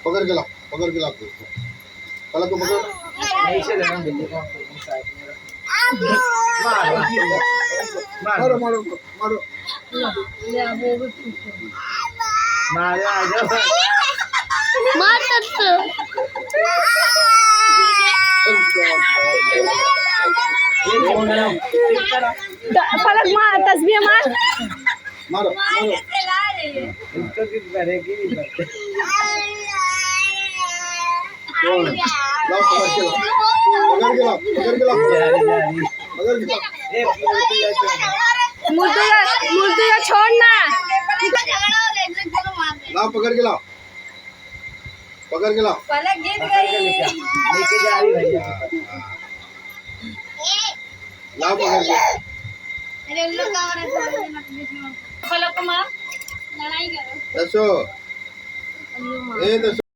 पकड़ के लाओ पलक को पकड़ो। नीचे लेना बिल्ली को साइड में रखो। मारो मारो मारो मारो आ जाओ फलक मार तस्बीह मार मारो इसको किस करेगी लाओ पकड़ के लाओ मुर्तुजा छोड़ना लाओ पकड़ के लाओ पलक गिर गई। लेके जा रही भैया लाओ पकड़ के फलक मार लड़ाई करो। दसो ए दसो